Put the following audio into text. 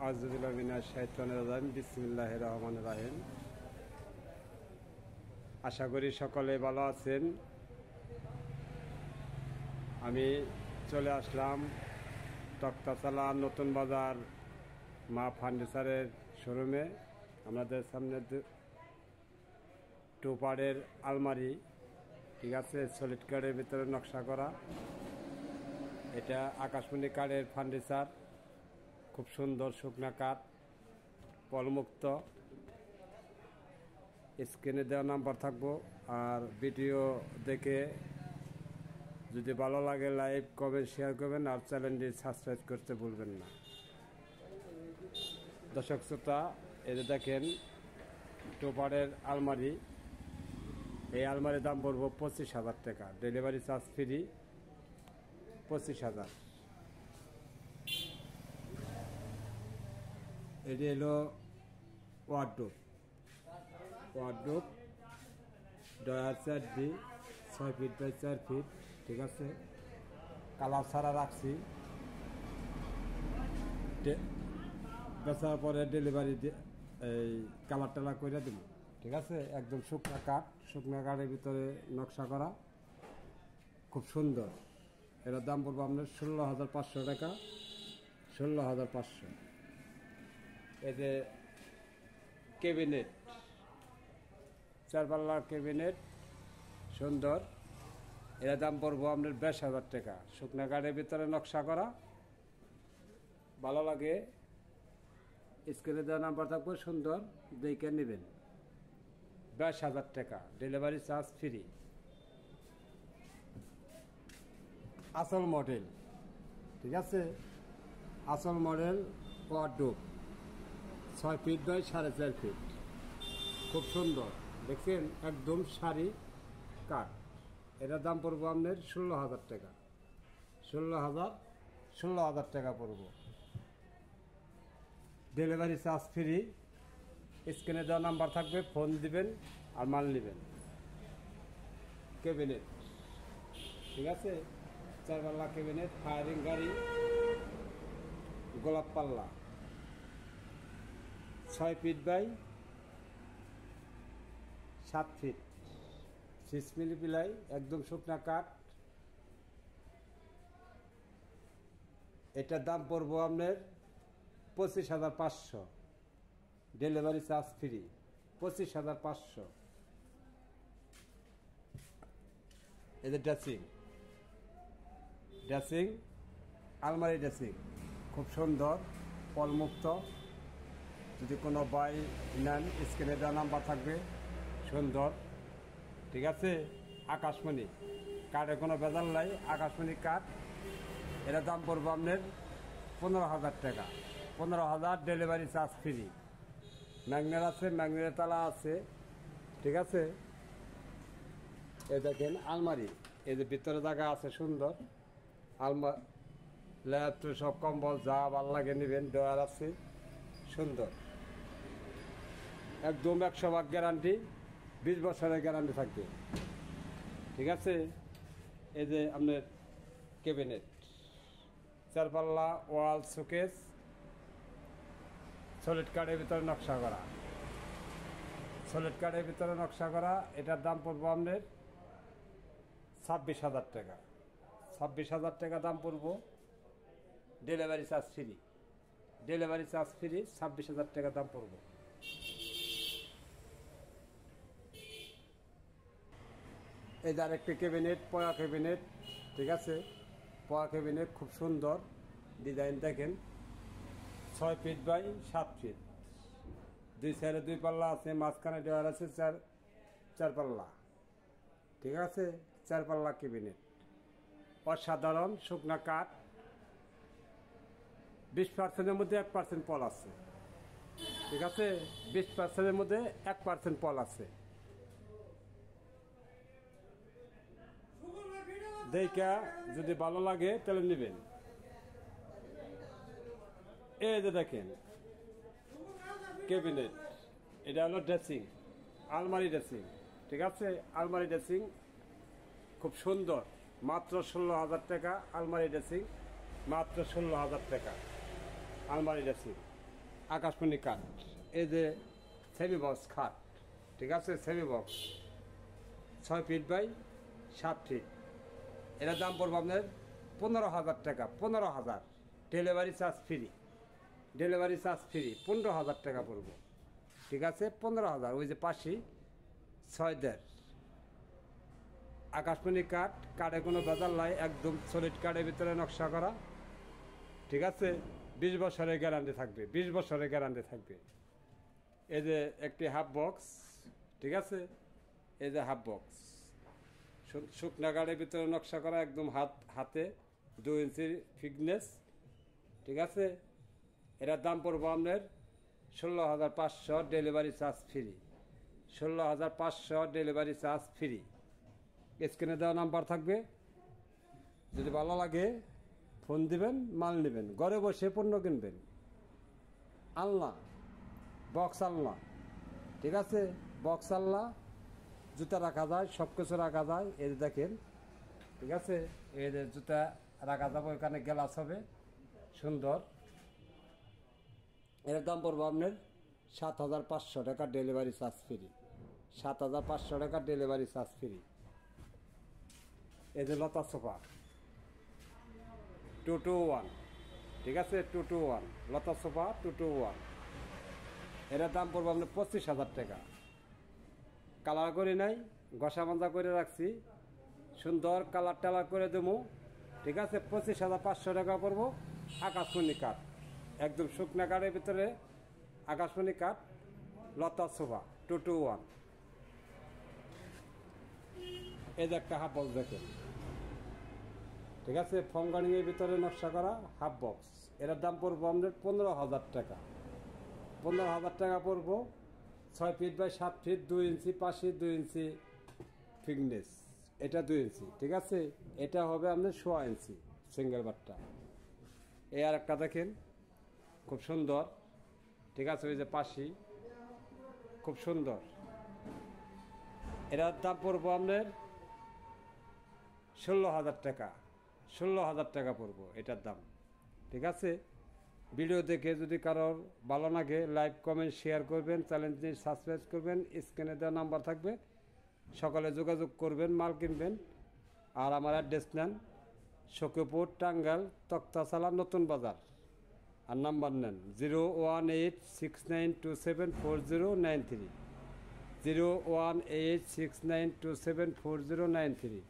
আউযুবিল্লাহি মিনাশ শাইতানির রাজিম বিসমিল্লাহির রহমানির রহিম। আশা করি সকলে ভালো আছেন। আমি চলে আসলাম তক্তাচালা নতুন বাজার মা ফার্নিচারের শোরুমে। আমাদের সামনে টুপারের আলমারি, ঠিক আছে, সলিড কাঠের ভিতরে নকশা করা। এটা আকাশমণি কাঠের ফার্নিচার, খুব সুন্দর শুকনা কাঠ, পলমুক্ত। স্ক্রিনে দেওয়া নাম্বার থাকবো। আর ভিডিও দেখে যদি ভালো লাগে লাইক কমেন্ট শেয়ার করবেন, আর চ্যানেলটি সাবস্ক্রাইব করতে ভুলবেন না। দর্শক শ্রোতা, এতে দেখেন টুপারের আলমারি। এই আলমারির দাম পড়বো 25,000 টাকা, ডেলিভারি চার্জ ফ্রি। 25,000। এটি হলো wardrobe. Drawer 4 D, 6 feet by 4 feet, ঠিক আছে। কালার ছাড়া রাখছি, বেচার পরে ডেলিভারি এই কালার টালার করে দেব, ঠিক আছে। একদম শুকনা কাঠের ভিতরে নকশা করা, খুব সুন্দর। এটার দাম পড়বো আপনার 16,500 টাকা। 16,500। এতে ক্যাবিনেট, 4 পাল্লার ক্যাবিনেট, সুন্দর। এর দাম পড়বো আপনার 22,000 টাকা। শুকনা কাঠের ভিতরে নকশা করা, ভালো লাগে। স্ক্রিনে দেওয়া নাম্বার থাকবে, সুন্দর দেখে নেবেন। 22,000 টাকা, ডেলিভারি চার্জ ফ্রি। আসল মডেল, ঠিক আছে। আসল model wardrobe, 6 feet by 4.5 feet, খুব সুন্দর। দেখছেন, একদম সারি কাঠ। এটার দাম পড়বো আপনার 16,000 টাকা। 16,000 টাকা পড়বো, ডেলিভারি চার্জ ফ্রি। স্ক্রিনে দেওয়া নাম্বার থাকবে, ফোন দিবেন আর মাল নেবেন। ক্যাবিনেট, ঠিক আছে, 4 পাল্লা ক্যাবিনেট, ফায়ারিং গাড়ি, গোলাপ পাল্লা, 6 ফিট বাই 7 ফিট, 6 মিলি পিলাই, একদম শুকনা কাঠ। এটার দাম পড়বো আপনার 25,500, ডেলিভারি চার্জ ফ্রি। 25,500। এদের ড্রেসিং আলমারি ড্রেসিং, খুব সুন্দর, পলমুক্ত। যদি কোনো বাই নেন, স্ক্রিনে দেওয়া নাম্বার থাকবে, সুন্দর, ঠিক আছে। আকাশমণি কাঠে কোনো বেজাল নাই, আকাশমণি কাঠ। এটার দাম পড়বো আপনার 15,000 টাকা। 15,000, ডেলিভারি চার্জ ফ্রি। ম্যাগনেট আছে, ম্যাগনেটের তালা আছে, ঠিক আছে। এই দেখেন আলমারি, এই যে ভিতরে জায়গা আছে, সুন্দর। আলমারি ল্যাপ সব কম্বল যা ভালো লাগে নেবেন। ডয়ার আছে, সুন্দর, একদম 100% গ্যারান্টি, 20 বছরের গ্যারান্টি থাকবে, ঠিক আছে। এই যে আপনার ক্যাবিনেট, 4 পাল্লা ওয়াল শোকেস, সলিড কাঠের ভিতরে নকশা করা। এটার দাম পড়বো আপনার 26,000 টাকা। 26,000 টাকা দাম পড়বো, ডেলিভারি চার্জ ফ্রি। 26,000 টাকা দাম পড়বো। এই যে আরেকটি ক্যাবিনেট, পয়া ক্যাবিনেট, ঠিক আছে। পয়া ক্যাবিনেট খুব সুন্দর ডিজাইন, দেখেন, 6 ফিট বাই 7 ফিট, 2 সাইডে 2 পাল্লা আছে, মাঝখানে ডয়ার আছে 4 পাল্লা, ঠিক আছে। 4 পাল্লা ক্যাবিনেট, অসাধারণ শুকনা কাঠ। 20%-এর মধ্যে 1% পল আছে, ঠিক আছে। 20%-এর মধ্যে 1% পল আছে। দেখা যদি ভালো লাগে তাহলে নেবেন। এই যে দেখেন ক্যাবিনেট, এটা হলো ড্রেসিং, আলমারি ড্রেসিং, ঠিক আছে। আলমারি ড্রেসিং খুব সুন্দর, মাত্র 16,000 টাকা। আলমারি ড্রেসিং মাত্র 16,000 টাকা, আলমারি ড্রেসিং। আকাশমণি কাঠ, এই যে সেমি বক্স খাট, ঠিক আছে, semi box 6 feet by 7 feet. এটার দাম পড়বে আপনার 15,000 টাকা। 15,000, delivery charge free, delivery charge free, 15,000 টাকা পড়বো, ঠিক আছে, 15,000। ওই যে পাশি 6.5 আকাশমণি কাঠ, কাঠে কোনো বেজাল নাই, একদম সলিড কাঠের ভিতরে নকশা করা, ঠিক আছে, 20 বছরের গ্যারান্টি থাকবে, 20 বছরের গ্যারান্টি থাকবে। এই যে একটি হাফ বক্স, ঠিক আছে, এই যে হাফ বক্স শুকনা কাঠের ভিতরে নকশা করা, একদম হাতে 2 ইঞ্চির ফিটনেস, ঠিক আছে। এটার দাম পড়বো আপনার 16,500, delivery charge free, 16,500, delivery charge free. স্ক্রিনে দেওয়া নাম্বার থাকবে, যদি ভালো লাগে ফোন দিবেন, মাল নেবেন, ঘরে বসে পণ্য কিনবেন। আলনা, বক্স আলনা, ঠিক আছে, বক্স আলনা, জুতা রাখা যায়, সব কিছু রাখা যায়। এই যে দেখেন, ঠিক আছে, এই যে জুতা রাখা যাবে, ওইখানে গ্লাস হবে, সুন্দর। এর দাম পড়বো আপনার 7,500 টাকা, ডেলিভারি চার্জ ফ্রি, 7,500 টাকা, ডেলিভারি চার্জ ফ্রি। এই যে লতা সোফা 221, ঠিক আছে, 221 লতা সোফা 221। এটার দাম পড়বো আপনার 25,000 টাকা। কালার করে নাই, ঘষা মাজা করে রাখছি, সুন্দর কালার টালার করে দেবো, ঠিক আছে, 25,500 টাকা পড়বো। আকাশমণি কাঠ, একদম শুকনা কাঠের ভিতরে আকাশমণি কাঠ, লতা সোফা 221। এই যে একটা হাফ বক্স দেখেন, ঠিক আছে, ফমগানিংয়ের ভিতরে নকশা করা হাফ বক্স। এটার দাম পড়বো আমাদের 15,000 টাকা, 15,000 টাকা পড়বো। 6 ফিট বাই 7 ফিট, 2 ইঞ্চি পাশে, 2 ইঞ্চি ফিটনেস, এটা 2 ইঞ্চি, ঠিক আছে। এটা হবে আপনার 1.5 ইঞ্চি সিঙ্গেল বারটা। এই আর একটা দেখেন, খুব সুন্দর, ঠিক আছে, ওই যে পাশি, খুব সুন্দর। এটার দাম পড়বো আপনার 16,000 টাকা, 16,000 টাকা পড়বো এটার দাম, ঠিক আছে। ভিডিও দেখে যদি কারোর ভালো লাগে, লাইক কমেন্ট শেয়ার করবেন, চ্যানেলটি সাবস্ক্রাইব করবেন। স্ক্রিনে দেওয়া নাম্বার থাকবে, সকালে যোগাযোগ করবেন, মাল কিনবেন। আর আমার অ্যাড্রেস নেন সখীপুর, টাঙ্গাইল, তক্তাশালা, নতুন বাজার। আর নাম্বার নেন 01869274093, 01869274093।